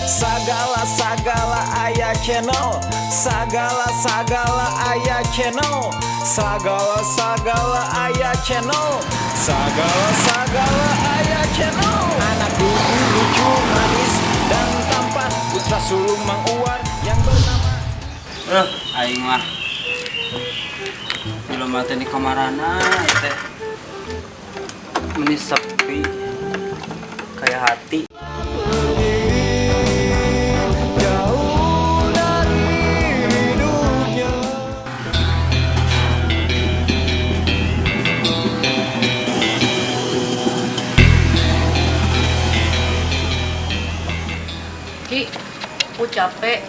Sagala aya channel, sagala aya channel, sagala aya channel, sagala aya channel. Anak dulu lucu manis dan tampan, putra sulung Mang Uwar yang bernama. Aing mah film mati di kamarana teh menis sepi kayak hati. Ki, aku capek,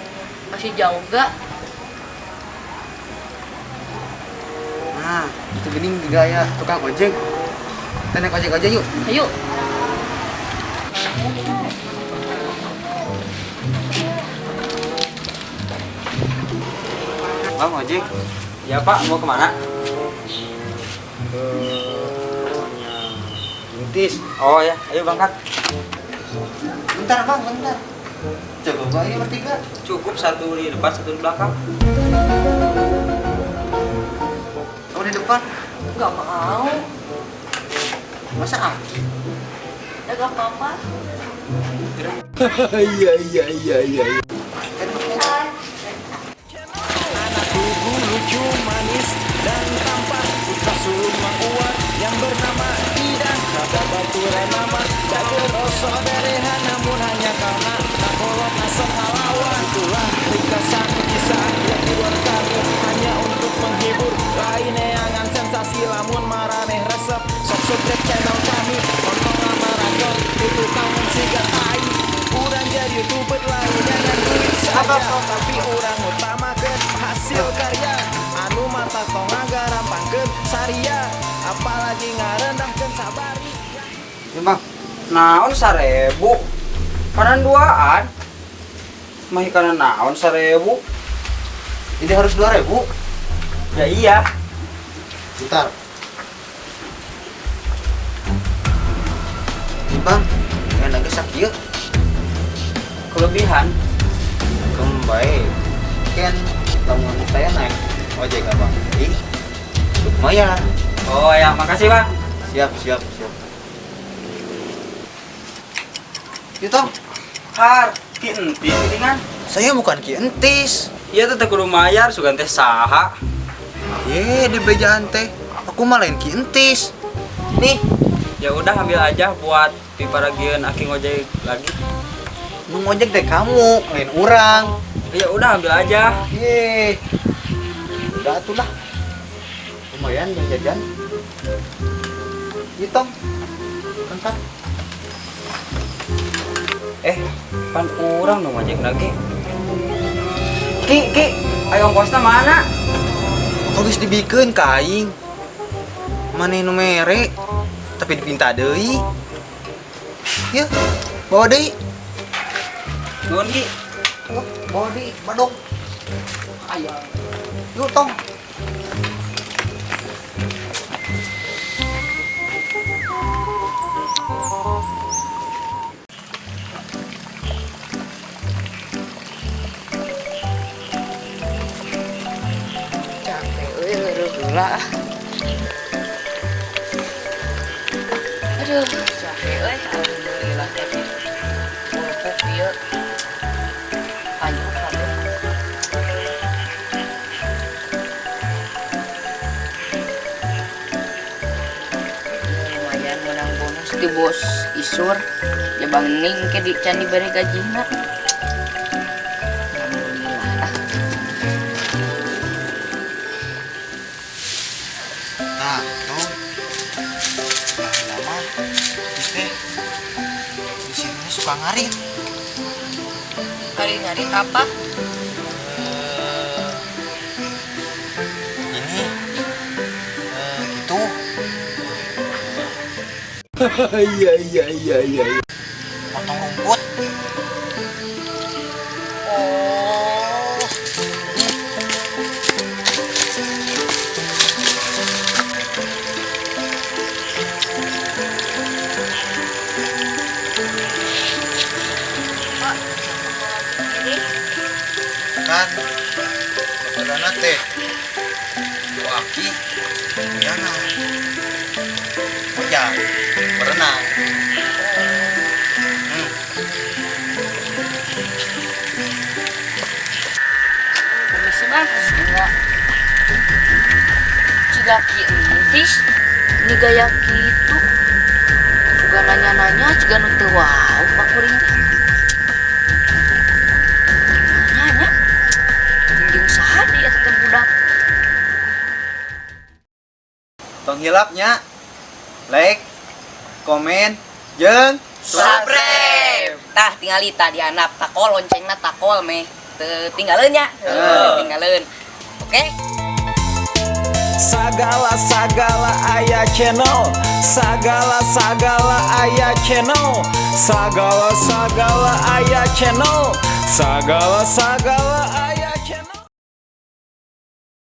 masih jauh gak? Nah, itu gini gaya tukang ojek. Kita naik ojek aja yuk. Ayo. Bang ojek. Ya Pak, mau kemana? Intis. Oh ya, ayo berangkat. Bentar bang, bentar. Coba ayo bertiga. Cukup satu di depan, satu di belakang. Kamu di depan. Gak mau. Masa aku? Ya gak apa-apa. Iya. Anak ibu lucu manis dan tampan, putra sulung Mang Uwar yang bernama Idan. Kada baturan nama dagel rasa berehan, namun hanya karena nakolot asam halawan. Itulah ringkasan kisah yang dibuat kami hanya untuk menghibur. Lain neangan sensasi lamun maraneh resep. Sok subscribe channel kami, tonton amaragon itu kamu sigat tai. Urang jadi YouTuber lain dengan duit saja, tapi orang utamakan hasil karya. Anu mata tong ngarampangkeun saria, apalagi ngarendahkeun sabari. Ya bang. Naon 1000? Kanan duaan. Mah kanan naon 1000? Ini harus 2.000. Ya iya. Bentar. Ini bang, yang agak sakit. Kelebihan. Kembali. Kan, lamun saya naik ojek abang. Jadi, lumayan. Oh ya, makasih Bang. Siap. Itu, Har, ki entis geuningan. saya bukan Ki Entis. Iya teh kudu mayar sugan teh saha. Ye, di bejaan teh. Aku mah lain Ki Entis. Nih, ya udah ambil aja buat piparagian aki ngojek lagi. Nu ngojek deh kamu, lain orang. Ya udah ambil aja. Ye. Udah atuh lah. Lumayan yang jajan. Hitung. Angkat. Pan kurang dong ngojek lagi. Ki, ayo ongkosna mana? Kok geus dibikeun ka aing? Mane nu mere, tapi dipinta deui. Ya, bawa deui. Nuhun Ki. Oh, bawa deui, badog. Ayo. Yuk, tong. Capek, heula. Aduh, capek, alhamdulillah teh. Pupuk ieu. Ayo, lumayan menang bonus di bos Isur. Ya Bang Ning ke di candi bari gajina. Alhamdulillah. Nah, tong. Lama. Teh. Di sini suka ngarit. Ngarit apa? Ini gitu. Iya. Potong rumput. Oh. kan masalahnya teh ku aki kuyangan ojang berenang. Permisi bang, enggak. Cigaki entis, ini gaya gitu. Juga nanya-nanya, ciga nu teu wau Pak Kuring teh. Nanya, jeung saha di eta teh budak. Tong hilapnya like komen jeung Subscribe. Tah tingali tah dianap takol loncengna takol meh. Teu tinggalin nya. Tinggalin. Oke. Sagala aya channel, sagala aya channel, sagala aya channel, sagala